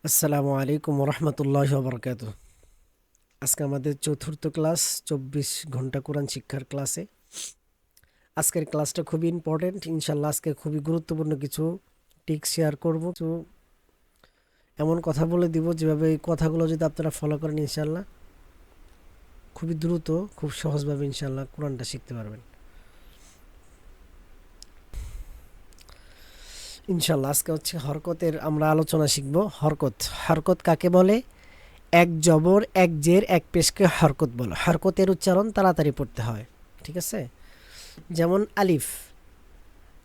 আসসালামু আলাইকুম রহমতুল্লাহ বরকাত। আজকে আমাদের চতুর্থ ক্লাস 24 ঘন্টা কোরআন শিক্ষার ক্লাসে আজকের ক্লাসটা খুবই ইম্পর্টেন্ট। ইনশাল্লাহ আজকে খুবই গুরুত্বপূর্ণ কিছু টিক্স শেয়ার করব। তো এমন কথা বলে দিব যেভাবে এই কথাগুলো যদি আপনারা ফলো করেন ইনশাল্লাহ খুবই দ্রুত খুব সহজভাবে ইনশাল্লাহ কোরআনটা শিখতে পারবেন ইনশাল্লাহ। আজকে হচ্ছে হরকতের আমরা আলোচনা শিখব। হরকত হরকত কাকে বলে? এক জবর এক জের এক পেশকে হরকত বলে। হরকতের উচ্চারণ তাড়াতাড়ি পড়তে হয়, ঠিক আছে? যেমন আলিফ,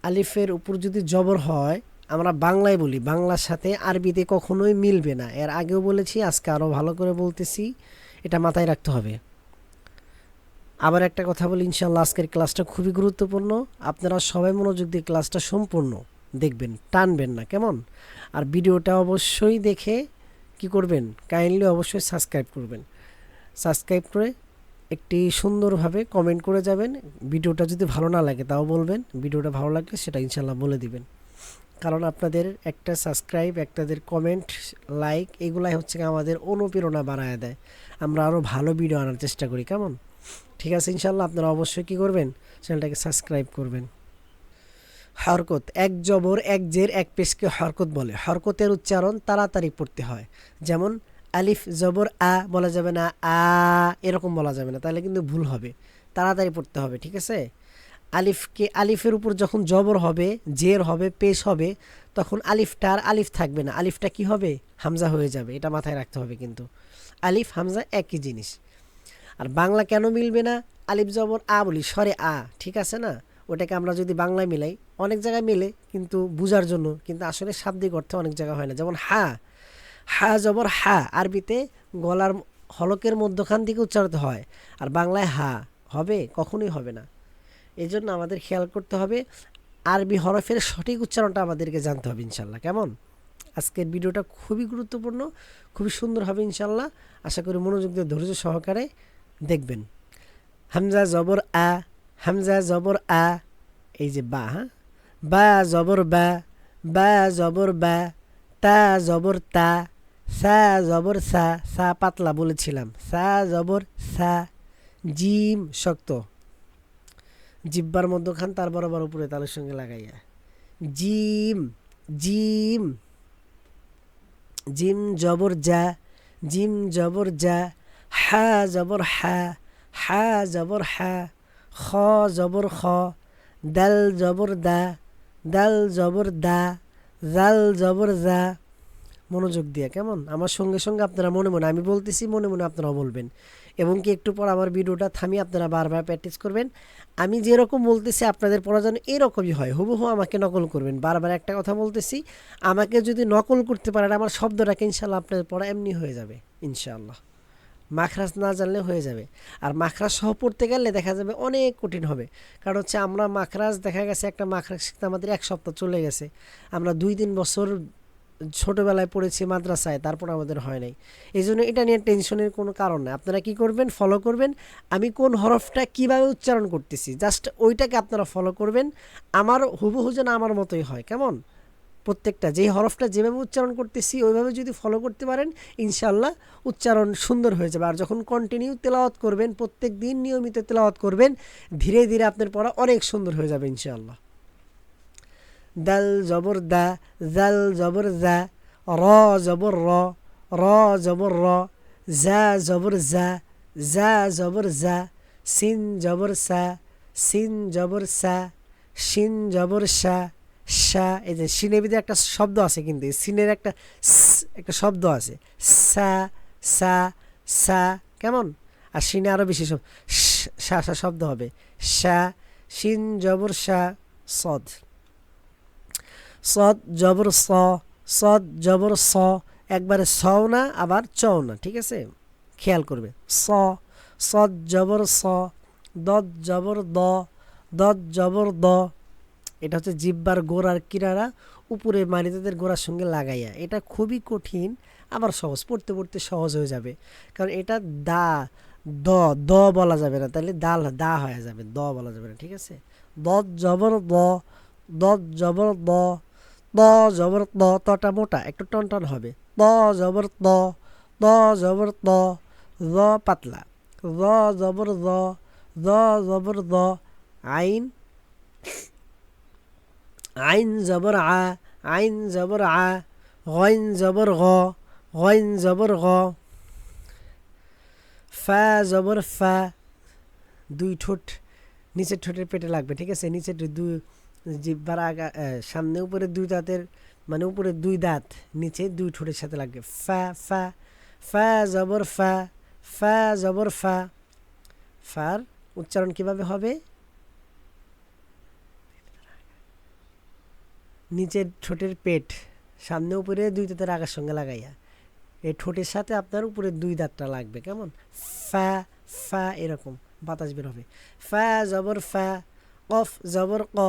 আলিফের উপর যদি জবর হয় আমরা বাংলায় বলি, বাংলার সাথে আরবিতে কখনোই মিলবে না। এর আগেও বলেছি, আজকে আরও ভালো করে বলতেছি, এটা মাথায় রাখতে হবে। আবার একটা কথা বলি, ইনশাল্লাহ আজকের ক্লাসটা খুবই গুরুত্বপূর্ণ। আপনারা সবাই মনোযোগ দিয়ে ক্লাসটা সম্পূর্ণ দেখবেন, টানবেন না, কেমন? আর ভিডিওটা অবশ্যই দেখে কি করবেন, কাইন্ডলি অবশ্যই সাবস্ক্রাইব করবেন। সাবস্ক্রাইব করে একটি সুন্দরভাবে কমেন্ট করে যাবেন। ভিডিওটা যদি ভালো না লাগে তাও বলবেন, ভিডিওটা ভালো লাগলে সেটা ইনশাল্লাহ বলে দিবেন। কারণ আপনাদের একটা সাবস্ক্রাইব, আপনাদের কমেন্ট, লাইক এগুলাই হচ্ছে আমাদের অনুপ্রেরণা বাড়ায় দেয়, আমরা আরও ভালো ভিডিও আনার চেষ্টা করি, কেমন? ঠিক আছে, ইনশাল্লাহ আপনারা অবশ্যই কী করবেন, চ্যানেলটাকে সাবস্ক্রাইব করবেন। হরকত এক জবর এক জের এক পেশকে হরকত বলে। হরকতের উচ্চারণ তাড়াতাড়ি পড়তে হয়। যেমন আলিফ জবর আ বলা যাবে না আ, এরকম বলা যাবে না, তাহলে কিন্তু ভুল হবে। তাড়াতাড়ি পড়তে হবে, ঠিক আছে? আলিফকে, আলিফের উপর যখন জবর হবে, জের হবে, পেশ হবে, তখন আলিফটা আর আলিফ থাকবে না, আলিফটা কি হবে, হামজা হয়ে যাবে। এটা মাথায় রাখতে হবে কিন্তু, আলিফ হামজা একই জিনিস। আর বাংলা কেন মিলবে না? আলিফ জবর আ বলি, স্বরে আ, ঠিক আছে না? ওটাকে আমরা যদি বাংলায় মিলাই, অনেক জায়গায় মিলে কিন্তু বুঝার জন্য, কিন্তু আসলে শাব্দিক অর্থে অনেক জায়গায় হয় না। যেমন হা, হা জবর হা আরবিতে গলার হলকের মধ্যখান থেকে উচ্চারিত হয়, আর বাংলায় হা হবে, কখনোই হবে না। এই জন্য আমাদের খেয়াল করতে হবে, আরবি হরফের সঠিক উচ্চারণটা আমাদেরকে জানতে হবে ইনশাল্লাহ, কেমন? আজকের ভিডিওটা খুবই গুরুত্বপূর্ণ, খুবই সুন্দর হবে ইনশাল্লাহ। আশা করি মনোযোগ দিয়ে ধৈর্য সহকারে দেখবেন। হামজা জবর আ, হামজা জবর আ, এই যে বা, হ্যাঁ, বা জবর বা, বা জবর বা, তা জবর তা, সা জবর সা, সা পাতলা বলেছিলাম, সা জবর সা, জিম শক্ত, জিব্বার মধ্যখান তার বরাবর উপরে তালের সঙ্গে লাগাইয়া, জিম, জিম, জিম জবর যা, জিম জবর যা, হা জবর হা, হা জবর হা, খ জবর খ, দাল জবর দা, দাল জবর দা, জাল জবর যা। মনোযোগ দিয়ে, কেমন? আমার সঙ্গে সঙ্গে আপনারা মনে মনে, আমি বলতেছি মনে মনে আপনারাও বলবেন, এবং কি একটু পর আমার ভিডিওটা থামিয়ে আপনারা বারবার প্র্যাকটিস করবেন। আমি যেরকম বলতেছি আপনাদের পড়া যেন এরকমই হয়, হুবহু আমাকে নকল করবেন। বারবার একটা কথা বলতেছি, আমাকে যদি নকল করতে পারেন আমার শব্দটাকে, ইনশাল্লাহ আপনাদের পড়া এমনি হয়ে যাবে ইনশাআল্লাহ। মাখরাজ না জানলে হয়ে যাবে, আর মাখরাজ সহ পড়তে গেলে দেখা যাবে অনেক কঠিন হবে। কারণ হচ্ছে আমরা মাখরাজ, দেখা গেছে একটা মাখরাজ শিখতে আমাদের এক সপ্তাহ চলে গেছে, আমরা 2-3 বছর ছোটোবেলায় পড়েছি মাদ্রাসায়, তারপর আমাদের হয় নাই। এই জন্য এটা নিয়ে টেনশনের কোনো কারণ নেই। আপনারা কি করবেন, ফলো করবেন, আমি কোন হরফটা কিভাবে উচ্চারণ করতেছি, জাস্ট ওইটাকে আপনারা ফলো করবেন। আমার হুবহু যেন আমার মতোই হয়, কেমন? প্রত্যেকটা যেই হরফটা যেভাবে উচ্চারণ করতেছি ওইভাবে যদি ফলো করতে পারেন, ইনশাল্লাহ উচ্চারণ সুন্দর হয়ে যাবে। আর যখন কন্টিনিউ তেলাওয়াত করবেন, প্রত্যেক দিন নিয়মিত তেলাওয়াত করবেন, ধীরে ধীরে আপনার পড়া অনেক সুন্দর হয়ে যাবে ইনশাআল্লাহ। দাল জবর দা, জাল জবর জা, র জবর র, র জবর র, জা জবর জা, জা জবর জা, সিন জবর সা, সিন জবর সা, শিন জবর সা, সা। এই যে সিনের ভিতরে একটা শব্দ আছে, কিন্তু সিনের একটা একটা শব্দ আছে, সা, সা, সা, কেমন? আর সিনে আরও বেশি সা সা শব্দ হবে, সা, শিন জবর সা, সদ, সদ জবর স, সদ জবর স, একবারে সও না আবার চও না, ঠিক আছে? খেয়াল করবে, স, সদ জবর স, দদ জবর দ, দদ জবর দ। এটা হচ্ছে জিব্বার গোড়ার কিনারা উপরে মারিদাদের গোড়ার সঙ্গে লাগাইয়া। এটা খুবই কঠিন, আবার সহজ, পড়তে পড়তে সহজ হয়ে যাবে। কারণ এটা দা, দ, দ বলা যাবে না, তাহলে দাল দা হয়ে যাবে, দ বলা যাবে না, ঠিক আছে? দদ জবর দ, দদ জবর দ, ত জবর ত, তটা মোটা একটু টন টন হবে। ত জবর ত, ত জবর ত, জ পাতলা, জ জবর জ, জ জবর জ, আইন, আইন জবর আ, আইন জবর আ, গইন জবর গ, গইন জবর গ, ফা জবর ফা, দুই ঠোঁট নিচের ঠোঁটের পেটে লাগবে, ঠিক আছে? নিচের দুই জিহ্বার আগা সামনে উপরে দুই দাঁতের মানে উপরে দুই দাঁত নিচে দুই ঠোঁটের সাথে লাগবে। ফা ফা, ফা জবর ফা, ফা জবর ফা। ফার উচ্চারণ কিভাবে হবে? নিচের ঠোঁটের পেট সামনে উপরে দুই দাঁতের আগার সঙ্গে লাগাইয়া এই ঠোঁটের সাথে আপনার উপরে দুই দাঁতটা লাগবে, কেমন? ফা ফা, এরকম বাতাস বের হবে। ফা জবর ফা, কফ জবর ক,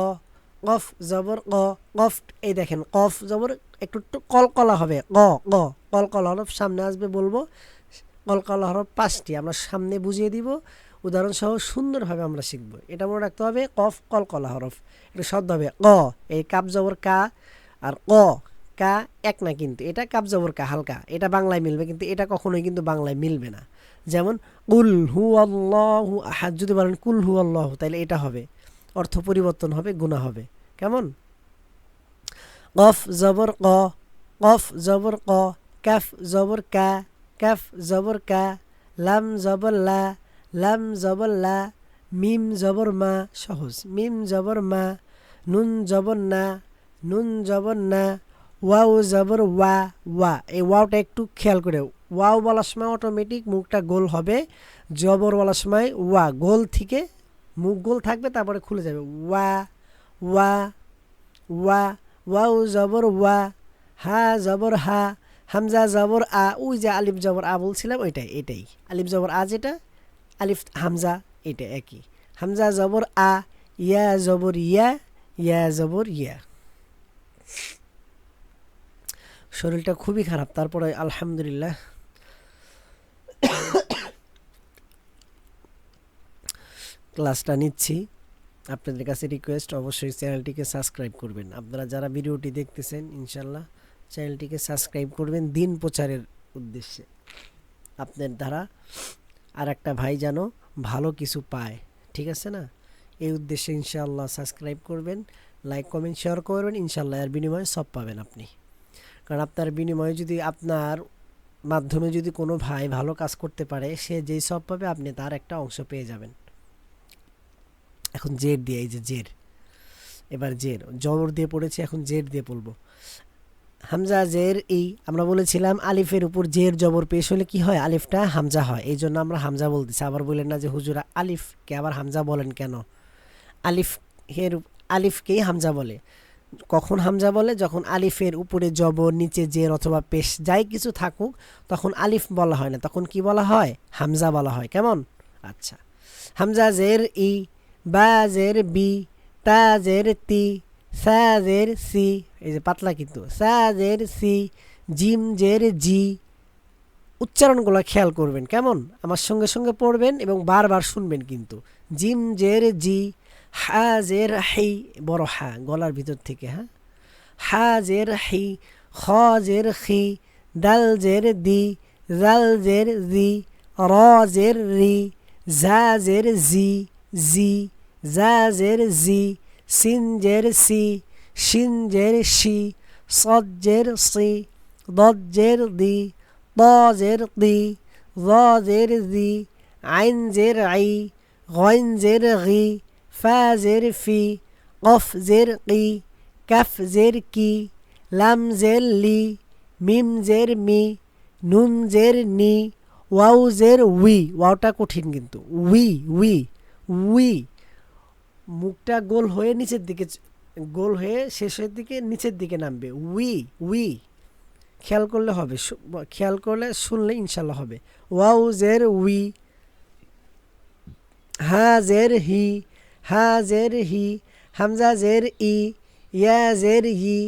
কফ জবর ক, কফ, এই দেখেন কফ জবর একটু একটু কলকলা হবে, ক ক, কলকলা হরফ সামনে আসবে, বলবো কলকলা হরফ 5টি আমরা সামনে বুঝিয়ে দিব উদাহরণ সহ, সুন্দরভাবে আমরা শিখব। এটা মনে রাখতে হবে, কফ কলকলা হরফ, এটা শব্দ হবে ক, এই কাপ জবর কা, আর ক, কা এক না কিন্তু, এটা কাপ জবর কা হালকা, এটা বাংলায় মিলবে, কিন্তু এটা কখনোই কিন্তু বাংলায় মিলবে না। যেমন কুল হু আল্লাহু আহাদ, যদি বলেন কুল হু আল্লাহু, তাহলে এটা হবে, অর্থ পরিবর্তন হবে, গুনাহ হবে, কেমন? কফ জবর ক, কফ জবর ক, কাফ জবর কা, কাফ জবর কা, লাম জবর লা, লাম জবর লা, মিম জবর মা, সহজ, মিম জবর মা, নুন জবর না, নুন জবর না, ওয়াও জবর ওয়া, ওয়া, এই ওয়াওটা একটু খেয়াল করে, ওয়াও বলার সময় অটোমেটিক মুখটা গোল হবে, জবর বলার সময় ওয়া গোল থেকে মুখ গোল থাকবে, তারপরে খুলে যাবে, ওয়া ওয়া ওয়া, ওয়াও জবর ওয়া, হা জবর হা, হামজা জবর আ, ওই যে আলিফ জবর আ বলছিলাম ওইটাই, এটাই আলিফ জবর আ, যেটা আলিফ হামজা, এটা একই, হামজা জবর আ, ইয়া জবর ইয়া, ইয়া জবর ইয়া। শরীরটা খুবই খারাপ, তারপরে আলহামদুলিল্লাহ ক্লাসটা নিচ্ছি। আপনাদের কাছে রিকোয়েস্ট, অবশ্যই চ্যানেলটিকে সাবস্ক্রাইব করবেন। আপনারা যারা ভিডিওটি দেখতেছেন ইনশাল্লাহ চ্যানেলটিকে সাবস্ক্রাইব করবেন দিন প্রচারের উদ্দেশ্যে, আপনার দ্বারা আর একটা ভাই যেন ভালো কিছু পায়, ঠিক আছে না? এই উদ্দেশ্যে ইনশাআল্লাহ সাবস্ক্রাইব করবেন, লাইক কমেন্ট শেয়ার করবেন, ইনশাআল্লাহ এর বিনিময়ে সব পাবেন আপনি। কারণ আপনার বিনিময়ে যদি আপনার মাধ্যমে যদি কোনো ভাই ভালো কাজ করতে পারে, সে যেই সব পাবে আপনি তার একটা অংশ পেয়ে যাবেন। এখন জের দিয়ে, এই যে জের, এবার জের জবর দিয়ে পড়েছি, এখন জের দিয়ে পড়বো। হামজা জের ই, আমরা বলেছিলাম আলিফের উপর জের জবর পেশ হলে কি হয়? আলিফটা হামজা হয়, এই জন্য আমরা হামজা বলতেছি। আবার বলেন না যে হুজুরা আলিফকে আবার হামজা বলেন কেন? আলিফকেই হামজা বলে। কখন হামজা বলে? যখন আলিফের উপরে জবর, নিচে জের অথবা পেশ যাই কিছু থাকুক, তখন আলিফ বলা হয় না, তখন কি বলা হয়? হামজা বলা হয়, কেমন? আচ্ছা, হামজা জের ই, বা জের বি, তা জের তি, সা জের সি, এই যে পাতলা কিন্তু, সা জের সি, জিম জের জি। উচ্চারণগুলো খেয়াল করবেন, কেমন? আমার সঙ্গে সঙ্গে পড়বেন এবং বারবার শুনবেন কিন্তু। জিম জের জি, হা জের হি, বড় হা গলার ভিতর থেকে, হ্যাঁ, হা জের হি, খ জের খি, দাল জের দি, জাল জের জি, র জের রি, ঝা জের জি, জি, জা জের জি, সিন জের সি, শিন জের শি, সদ জের সি, দদ জের দি, ত জের দি, জ জের দি, আইন জের আই, গইন জের গি, ফা জের ফি, কফ জের কি, কাফ জের কি, লাম জের লি, মিম জের মি, নুন জের নি, ওয়াও জের উই, ওয়াওটা কঠিন কিন্তু, উই উই উই, মুখটা গোল হয়ে নিচের দিকে, গোল হয়ে শেষের দিকে নিচের দিকে নামবে, উই উই। খেয়াল করলে হবে, খেয়াল করলে শুনলে ইনশাল্লাহ হবে। ওয়াও জের উই, হা জের হি, হা জের হি, হামজা জের ই, ইয়া জের ই,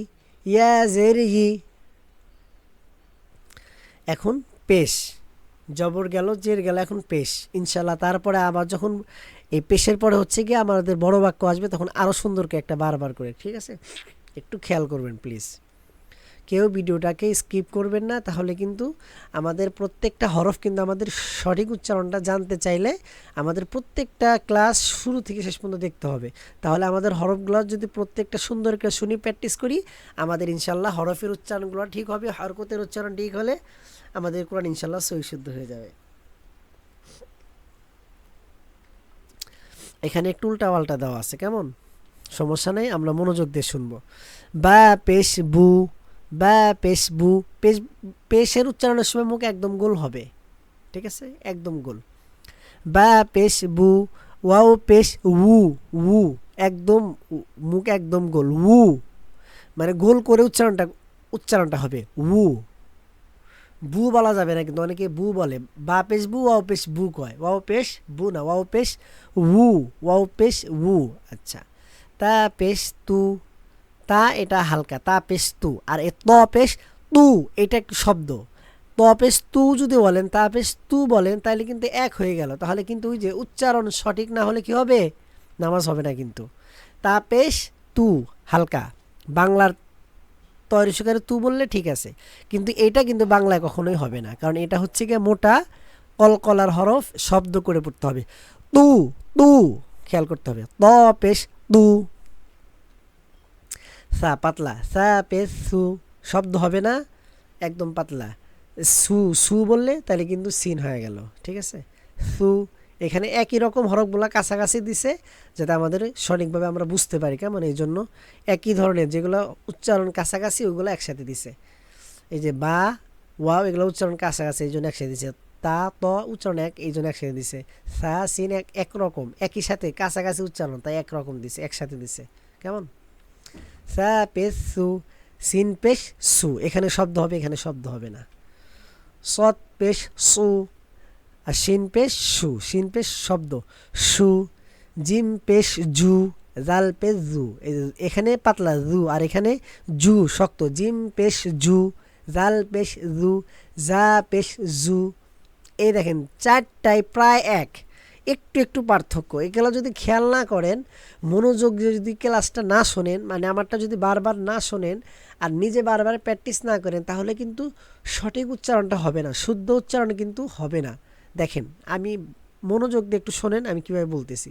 ইয়া জের ই। এখন পেশ, জবর গেল, জের গেল, এখন পেশ ইনশাল্লাহ। তারপরে আবার যখন এই পেশের পরে হচ্ছে গিয়ে আমাদের বড় বাক্য আসবে, তখন আরো সুন্দর করে একটা বারবার করে, ঠিক আছে? একটু খেয়াল করবেন প্লিজ। কেউ ভিডিওটাকে স্কিপ করবেন না, তাহলে কিন্তু আমাদের প্রত্যেকটা হরফ কিন্তু আমাদের সঠিক উচ্চারণটা জানতে চাইলে আমাদের প্রত্যেকটা ক্লাস শুরু থেকে শেষ পর্যন্ত দেখতে হবে। তাহলে আমাদের হরফগুলো যদি প্রত্যেকটা সুন্দর করে শুনি, প্র্যাকটিস করি, আমাদের ইনশাল্লাহ হরফের উচ্চারণগুলো ঠিক হবে। হরকতের উচ্চারণ ঠিক হলে আমাদের কোরআন ইনশাল্লাহ সহি শুদ্ধ হয়ে যাবে। এখানে একটু উল্টা পাল্টা দেওয়া আছে, কেমন? সমস্যা নেই, আমরা মনোযোগ দিয়ে শুনবো। বা পেশ বু, বা পেশ বু। পেশের উচ্চারণের সময় মুখ একদম গোল হবে, ঠিক আছে, একদম গোল। বা পেশ বু, ওয়াও পেশ উ, উ একদম মুখ একদম গোল, উ মানে গোল করে উচ্চারণটা হবে উ। বু বলা যাবে না, কিন্তু অনেকে বু বলে। বা পেশ বু, ওয়াও পেশ বু কয়। ওয়াও পেশ বু না, ওয়াও পেশ উ, ওয়াও পেশ উ। আচ্ছা, তা পেশ তু, তা এটা হালকা, তা পেশ তু। আর এ ত পেশ তু, এটা একটু শব্দ। ত পেশ তু যদি বলেন, তা পেশ তু বলেন, তাহলে কিন্তু এক হয়ে গেল। তাহলে কিন্তু ওই যে উচ্চারণ সঠিক না হলে কি হবে? নামাজ হবে না কিন্তু। তা পেশ তু হালকা, বাংলার তৈরি সুকারে তু বললে ঠিক আছে, কিন্তু এটা কিন্তু বাংলায় কখনোই হবে না, কারণ এটা হচ্ছে গিয়ে মোটা কলকলার হরফ, শব্দ করে পড়তে হবে। তু, তু খেয়াল করতে হবে। ত পেশ তু। সা পাতলা, সা পেশ সু, শব্দ হবে না, একদম পাতলা। সু, সু বললে তাহলে কিন্তু সিন হয়ে গেল, ঠিক আছে। সু, এখানে একই রকম হরফগুলা কাছাকাছি দিছে যাতে আমাদের সঠিকভাবে আমরা বুঝতে পারি, কেমন? এই জন্য একই ধরনের যেগুলো উচ্চারণ কাছাকাছি ওইগুলো একসাথে দিছে। এই যে বা, ওয়াও এগুলো উচ্চারণ কাছাকাছি, এই জন্য একসাথে দিছে। তা, ত উচ্চারণ এক, এই জন্য একসাথে দিছে। সা সিন একরকম, একই সাথে কাছাকাছি উচ্চারণ, তাই একরকম দিছে, একসাথে দিছে, কেমন? সা পেশ সু, সিন পেশ সু, এখানে শব্দ হবে, এখানে শব্দ হবে না। সৎ পেশ সু, আর শিন পেশ সু, শিন পেশ শব্দ সু। জিম পেশ জু, জাল পেশ জু, এখানে পাতলা জু, আর এখানে জু শক্ত। জিম পেশ জু, জাল পেশ জু, জা পেশ জু। এই দেখেন চারটায় প্রায় এক, একটু একটু পার্থক্য। এগুলো যদি খেয়াল না করেন, মনোযোগ দিয়ে যদি ক্লাসটা না শোনেন, মানে আমারটা যদি বারবার না শোনেন আর নিজে বারবার প্র্যাকটিস না করেন, তাহলে কিন্তু সঠিক উচ্চারণটা হবে না, শুদ্ধ উচ্চারণ কিন্তু হবে না। দেখেন, আমি মনোযোগ দিয়ে একটু শোনেন আমি কিভাবে বলতেছি।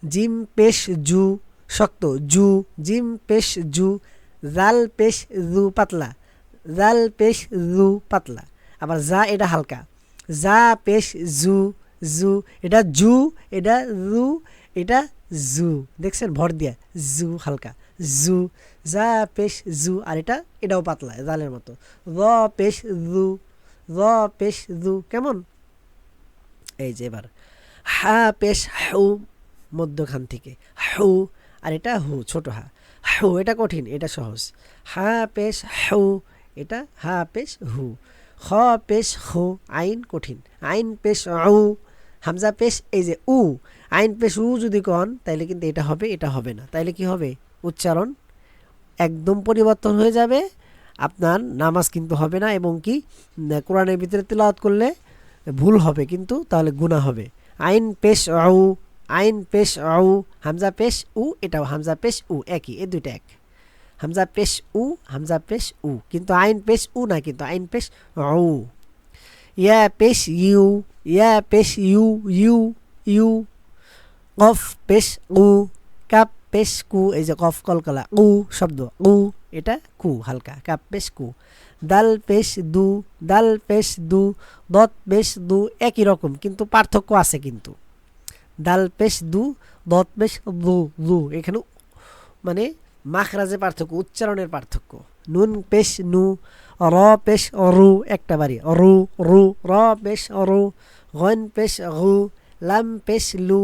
জিম পেশ জু শক্ত, জু। জিম পেশ জু, জাল পেশ জু পাতলা, জাল পেশ জু পাতলা। আবার যা এটা হালকা, যা পেশ জু, জু এটা জু, এটা জু, এটা জু, দেখছেন ভর দিয়া, জু হালকা, জু। যা পেশ জু, আর এটাও পাতলা জালের মতো। র পেশ জু, র পেশ জু, কেমন? এই যে এবার হা পেশ হু, মধ্যখান থেকে হু, আর এটা হু ছোট হা। হু এটা কঠিন, এটা সহজ। হা পেশ হু, এটা হা পেশ হু। খ পেশ হু, আইন কঠিন। আইন পেশ উ, হামজা পেশ এই যে উ, আইন পেশ উ যদি কন তাইলে কিন্তু এটা হবে, এটা হবে না। তাইলে কি হবে? উচ্চারণ একদম পরিবর্তন হয়ে যাবে, আপনার নামাজ কিন্তু হবে না, এবং কি কোরআনের ভিতরে তিলাওয়াত করলে ভুল হবে, কিন্তু তাহলে গুনাহ হবে। আইন পেশ উ, আইন পেশ উ, হামজা পেশ উ, এটাও হামজা পেশ উ, একই, এই দুইটা এক। হামজা পেশ উ, হামজা পেশ উ, কিন্তু আইন পেশ উ না, কিন্তু আইন পেশ উ। ইয়া পেশ ইউ, ইয়া পেশ ইউ, ইউ, ইউ। কফ পেশ উ, কাপ পেশ কু, এই যে কফ কলকলা, উ শব্দ, উ এটা কু হালকা, কাপ পেশ কু। দাল পেশ দু, দাল পেশ দু, দত পেশ দু, একই রকম কিন্তু পার্থক্য আছে কিন্তু। দাল পেশ দু, দত পেশ দু, দু এখানে মানে মাখরাজে পার্থক্য, উচ্চারণের পার্থক্য। নুন পেশ নু, র পেশ রু, একটা বাড়ি রু, রু। র পেশ রু, গন পেশ গু, লাম পেশ লু,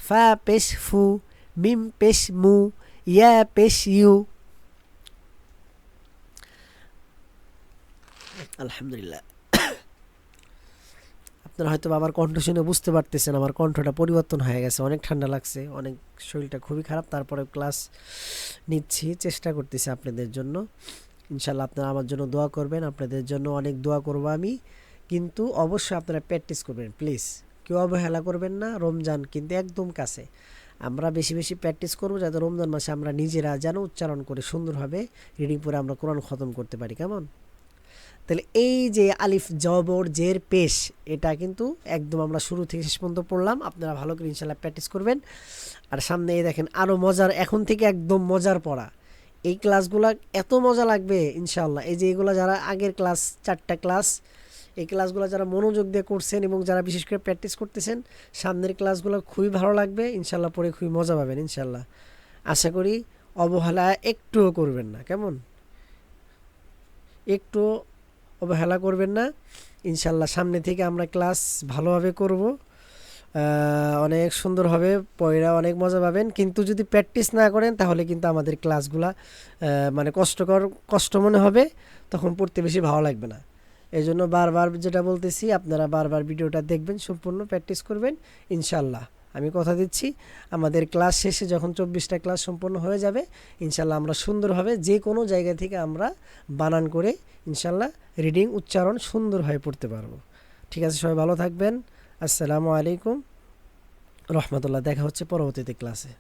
ফা পেশ ফু, মিম পেশ মু, ইয়া পেশ ইউ। আলহামদুলিল্লাহ। আপনারা হয়তো আমার কণ্ঠ শুনে বুঝতে পারতেছেন আমার কণ্ঠটা পরিবর্তন হয়ে গেছে, অনেক ঠান্ডা লাগছে, অনেক শরীরটা খুবই খারাপ, তারপরে ক্লাস নিচ্ছি, চেষ্টা করতেছি আপনাদের জন্য। ইনশাল্লাহ আপনারা আমার জন্য দোয়া করবেন, আপনাদের জন্য অনেক দোয়া করব আমি, কিন্তু অবশ্যই আপনারা প্র্যাকটিস করবেন প্লিজ, কেউ অবহেলা করবেন না। রমজান কিন্তু একদম কাছে, আমরা বেশি বেশি প্র্যাকটিস করব যাতে রমজান মাসে আমরা নিজেরা যেন উচ্চারণ করে সুন্দরভাবে রিডিং পড়ে আমরা কোরআন খতম করতে পারি। কেমন? তাহলে এই যে আলিফ জবর জের পেশ, এটা কিন্তু একদম আমরা শুরু থেকে শেষ পর্যন্ত পড়লাম। আপনারা ভালো করে ইনশাল্লাহ প্র্যাকটিস করবেন। আর সামনে এই দেখেন আরও মজার, এখন থেকে একদম মজার পড়া। এই ক্লাসগুলো এত মজা লাগবে ইনশাআল্লাহ। এই যে এগুলো যারা আগের ক্লাস 4টা ক্লাস, এই ক্লাসগুলো যারা মনোযোগ দিয়ে করছেন এবং যারা বিশেষ করে প্র্যাকটিস করতেছেন, সামনের ক্লাসগুলো খুবই ভালো লাগবে ইনশাআল্লাহ, পড়ে খুবই মজা পাবেন ইনশাআল্লাহ। আশা করি অবহেলা একটুও করবেন না। কেমন? একটু অবহেলা করবেন না ইনশাআল্লাহ। সামনে থেকে আমরা ক্লাস ভালোভাবে করব, অনেক সুন্দরভাবে পড়া অনেক মজা পাবেন। কিন্তু যদি প্র্যাকটিস না করেন তাহলে কিন্তু আমাদের ক্লাসগুলা মানে কষ্ট মনে হবে, তখন পড়তে বেশি ভালো লাগবে না। এই জন্য বারবার যেটা বলতেছি, আপনারা বারবার ভিডিওটা দেখবেন, সম্পূর্ণ প্র্যাকটিস করবেন ইনশাআল্লাহ। আমি কথা দিচ্ছি আমাদের ক্লাস শেষে যখন 24টা ক্লাস সম্পন্ন হয়ে যাবে ইনশাআল্লাহ আমরা সুন্দরভাবে যে কোনো জায়গা থেকে আমরা বানান করে ইনশাআল্লাহ রিডিং উচ্চারণ সুন্দরভাবে পড়তে পারবো। ঠিক আছে, সবাই ভালো থাকবেন। আসসালামু আলাইকুম রহমতুল্লাহ। দেখা হচ্ছে পরবর্তীতে ক্লাসে।